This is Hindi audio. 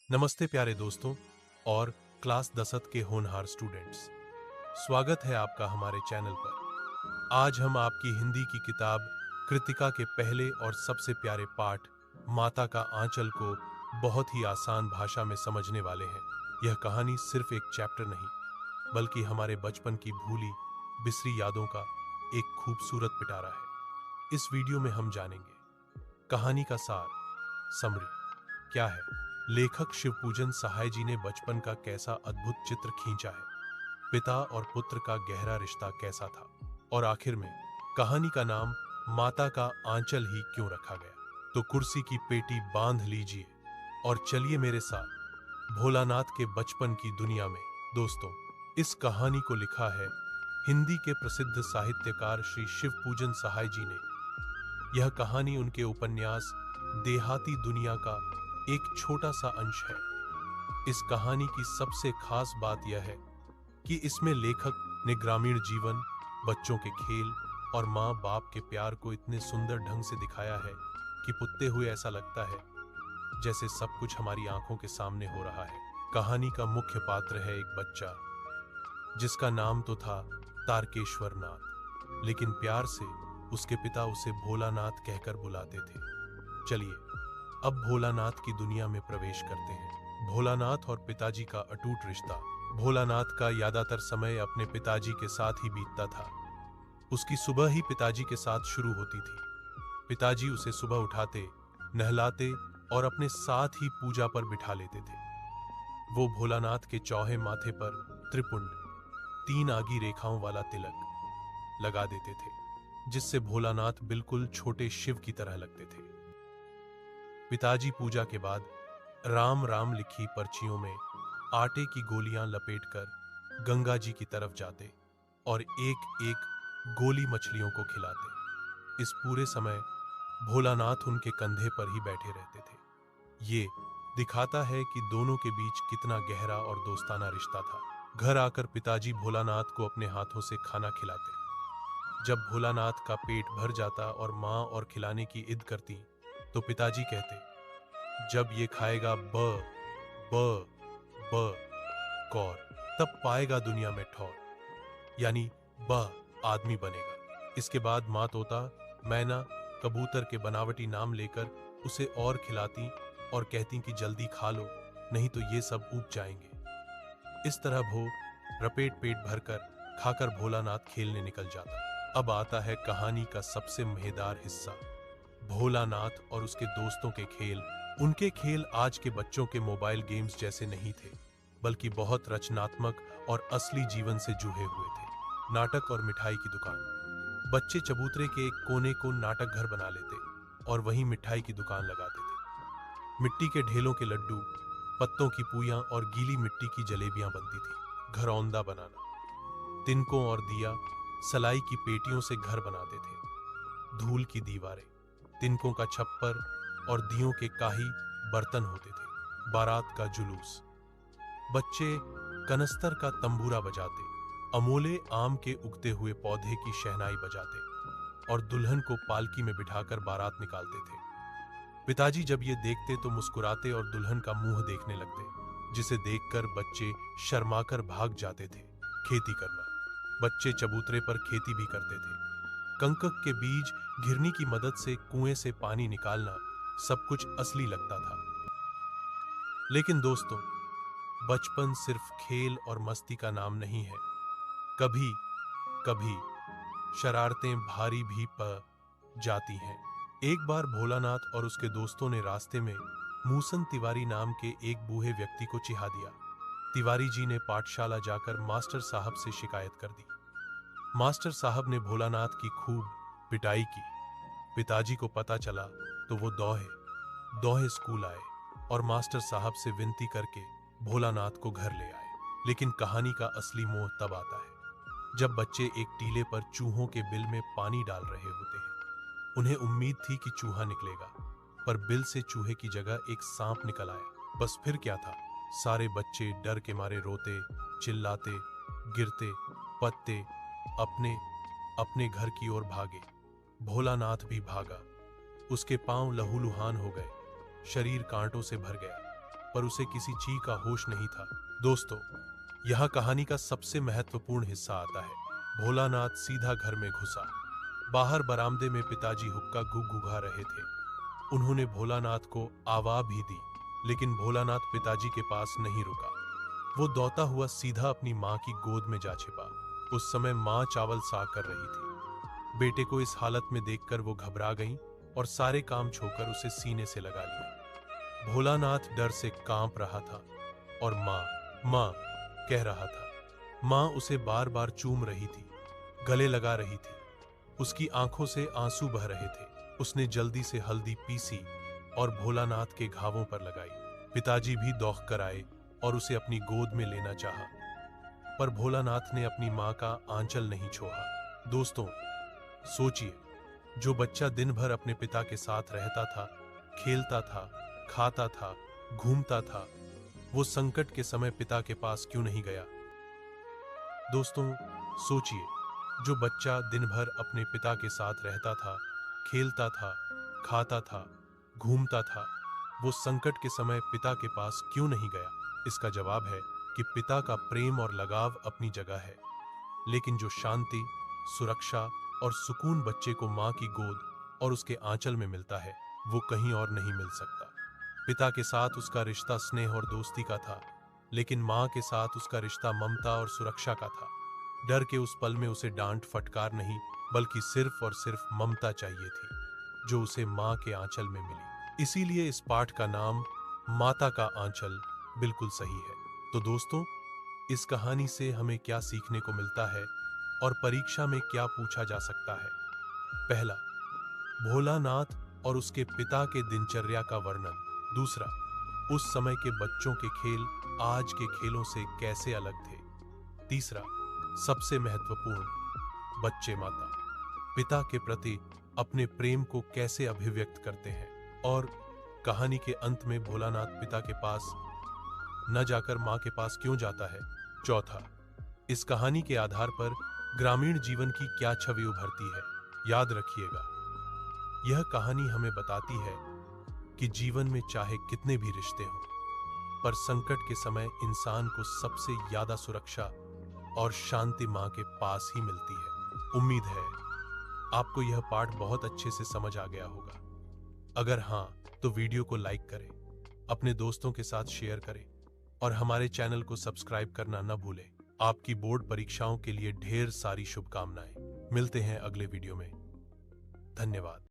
नमस्ते प्यारे दोस्तों और क्लास 10th के होनहार स्टूडेंट्स। स्वागत है आपका हमारे चैनल पर। आज हम आपकी हिंदी की किताब कृतिका के पहले और सबसे प्यारे पाठ माता का आंचल को बहुत ही आसान भाषा में समझने वाले हैं। यह कहानी सिर्फ एक चैप्टर नहीं, बल्कि हमारे बचपन की भूली बिसरी यादों का एक खूबसूरत पिटारा है। इस वीडियो में हम जानेंगे कहानी का सार, समरी क्या है, लेखक शिवपूजन सहाय जी ने बचपन का कैसा अद्भुत चित्र खींचा है, पिता और पुत्र का गहरा रिश्ता कैसा था, और आखिर में कहानी का नाम माता का आंचल ही क्यों रखा गया। तो कुर्सी की पेटी बांध लीजिए और चलिए मेरे साथ भोलानाथ के बचपन की दुनिया में। दोस्तों, इस कहानी को लिखा है हिंदी के प्रसिद्ध साहित्यकार श्री शिवपूजन सहाय जी ने। यह कहानी उनके उपन्यास देहाती दुनिया का एक छोटा सा अंश है। इस कहानी की सबसे खास बात यह है कि इसमें लेखक ने ग्रामीण जीवन, बच्चों के खेल और माँ बाप के प्यार को इतने सुंदर ढंग से दिखाया है कि पुत्ते हुए ऐसा लगता है जैसे सब कुछ हमारी आंखों के सामने हो रहा है। कहानी का मुख्य पात्र है एक बच्चा जिसका नाम तो था तारकेश्वर नाथ, लेकिन प्यार से उसके पिता उसे भोलानाथ कहकर बुलाते थे। चलिए अब भोलानाथ की दुनिया में प्रवेश करते हैं। भोलानाथ और पिताजी का अटूट रिश्ता। भोलानाथ का ज्यादातर समय अपने पिताजी के साथ ही बीतता था। उसकी सुबह ही पिताजी के साथ शुरू होती थी। पिताजी उसे सुबह उठाते, नहलाते और अपने साथ ही पूजा पर बिठा लेते थे। वो भोलानाथ के चौहे माथे पर त्रिपुंड, 3 आगी रेखाओं वाला तिलक लगा देते थे, जिससे भोलानाथ बिल्कुल छोटे शिव की तरह लगते थे। पिताजी पूजा के बाद राम राम लिखी पर्चियों में आटे की गोलियां लपेटकर गंगा जी की तरफ जाते और एक एक गोली मछलियों को खिलाते। इस पूरे समय भोलानाथ उनके कंधे पर ही बैठे रहते थे। ये दिखाता है कि दोनों के बीच कितना गहरा और दोस्ताना रिश्ता था। घर आकर पिताजी भोलानाथ को अपने हाथों से खाना खिलाते। जब भोलानाथ का पेट भर जाता और माँ और खिलाने की इद करती, तो पिताजी कहते, जब ये खाएगा ब ब ब कौर, तब पाएगा दुनिया में ठौर, यानी ब आदमी बनेगा। इसके बाद माँ तोता, मैना, कबूतर के बनावटी नाम लेकर उसे और खिलाती और कहती कि जल्दी खा लो, नहीं तो ये सब ऊब जाएंगे। इस तरह भो रपेट पेट भरकर खाकर भोलानाथ खेलने निकल जाता। अब आता है कहानी का सबसे मजेदार हिस्सा, भोलानाथ और उसके दोस्तों के खेल। उनके खेल आज के बच्चों के मोबाइल गेम्स जैसे नहीं थे, बल्कि बहुत रचनात्मक और असली जीवन से जुड़े हुए थे। नाटक और मिठाई की दुकान। बच्चे चबूतरे के एक कोने को नाटक घर बना लेते और वहीं मिठाई की दुकान लगाते थे। मिट्टी के ढेलों के लड्डू, पत्तों की पूयां और गीली मिट्टी की जलेबियां बनती थी। घरौंदा बनाना। तिनकों और दिया सलाई की पेटियों से घर बनाते थे। धूल की दीवारें, तिनकों का छप्पर और दियों के काही बर्तन होते थे। बारात का जुलूस। बच्चे कनस्तर का तंबूरा बजाते, अमोले आम के उगते हुए पौधे की शहनाई बजाते और दुल्हन को पालकी में बिठाकर बारात निकालते थे। पिताजी जब ये देखते तो मुस्कुराते और दुल्हन का मुंह देखने लगते, जिसे देखकर बच्चे शर्माकर भाग जाते थे। खेती करना। बच्चे चबूतरे पर खेती भी करते थे। कंकक के बीज घिरनी की मदद से कुएं से पानी निकालना सब कुछ असली लगता था। लेकिन दोस्तों, बचपन सिर्फ खेल और मस्ती का नाम नहीं है। कभी कभी शरारतें भारी भी पड़ जाती हैं। एक बार भोलानाथ और उसके दोस्तों ने रास्ते में मूसन तिवारी नाम के एक बूढ़े व्यक्ति को चिढ़ा दिया। तिवारी जी ने पाठशाला जाकर मास्टर साहब से शिकायत कर दी। मास्टर साहब ने भोलानाथ की खूब पिटाई की। पिताजी को पता चला तो वो दौहे स्कूल आए और मास्टर साहब से विनती करके भोलानाथ को घर ले आए। लेकिन कहानी का असली मोह तब आता है जब बच्चे एक टीले पर चूहों के बिल में पानी डाल रहे होते हैं। उन्हें उम्मीद थी कि चूहा निकलेगा, पर बिल से चूहे की जगह एक सांप निकल आया। बस फिर क्या था, सारे बच्चे डर के मारे रोते, चिल्लाते, गिरते, पत्ते अपने अपने घर की ओर भागे। भोलानाथ भी भागा। उसके पांव लहूलुहान हो गए, शरीर कांटों से भर गया पर उसे किसी चीज का होश नहीं था। दोस्तों, यह कहानी का सबसे महत्वपूर्ण हिस्सा आता है। भोलानाथ सीधा घर में घुसा। बाहर बरामदे में पिताजी हुक्का घुघुघा रहे थे। उन्होंने भोलानाथ को आवाज़ भी दी, लेकिन भोलानाथ पिताजी के पास नहीं रुका। वो दौड़ता हुआ सीधा अपनी माँ की गोद में जा छिपा। उस समय माँ चावल साफ कर रही थी। बेटे को इस हालत में देखकर वो घबरा गईं और सारे काम छोड़कर उसे सीने से लगा लिया। भोलानाथ डर से कांप रहा था और माँ माँ कह रहा था। माँ उसे बार बार चूम रही थी, गले लगा रही थी। उसकी आंखों से आंसू बह रहे थे। उसने जल्दी से हल्दी पीसी और भोलानाथ के घावों पर लगाई। पिताजी भी दौड़ कर आए और उसे अपनी गोद में लेना चाहा, पर भोलानाथ ने अपनी माँ का आंचल नहीं छोड़ा। दोस्तों, सोचिए, जो बच्चा दिन भर अपने पिता के साथ रहता था, खेलता था, खाता था, घूमता था, वो संकट के समय पिता के पास क्यों नहीं गया? दोस्तों, सोचिए, जो बच्चा दिन भर अपने पिता के साथ रहता था, खेलता था, खाता था, घूमता था, वो संकट के समय पिता के पास क्यों नहीं गया? इसका जवाब है कि पिता का प्रेम और लगाव अपनी जगह है, लेकिन जो शांति, सुरक्षा और सुकून बच्चे को माँ की गोद और उसके आंचल में मिलता है, वो कहीं और नहीं मिल सकता। पिता के साथ उसका रिश्ता स्नेह और दोस्ती का था, लेकिन माँ के साथ उसका रिश्ता ममता और सुरक्षा का था। डर के उस पल में उसे डांट फटकार नहीं, बल्कि सिर्फ और सिर्फ ममता चाहिए थी, जो उसे माँ के आंचल में मिली। इसीलिए इस पाठ का नाम माता का आंचल बिल्कुल सही है। तो दोस्तों, इस कहानी से हमें क्या सीखने को मिलता है और परीक्षा में क्या पूछा जा सकता है? पहला, भोलानाथ और उसके पिता के दिनचर्या का वर्णन। दूसरा, उस समय के बच्चों के खेल आज के खेलों से कैसे अलग थे। तीसरा, सबसे महत्वपूर्ण, बच्चे माता पिता के प्रति अपने प्रेम को कैसे अभिव्यक्त करते हैं। और कहानी के अंत में भोलानाथ पिता के पास न जाकर मां के पास क्यों जाता है। चौथा, इस कहानी के आधार पर ग्रामीण जीवन की क्या छवि उभरती है। याद रखिएगा, यह कहानी हमें बताती है कि जीवन में चाहे कितने भी रिश्ते हों, पर संकट के समय इंसान को सबसे ज्यादा सुरक्षा और शांति मां के पास ही मिलती है। उम्मीद है आपको यह पाठ बहुत अच्छे से समझ आ गया होगा। अगर हाँ, तो वीडियो को लाइक करें, अपने दोस्तों के साथ शेयर करें और हमारे चैनल को सब्सक्राइब करना न भूलें। आपकी बोर्ड परीक्षाओं के लिए ढेर सारी शुभकामनाएं। मिलते हैं अगले वीडियो में। धन्यवाद।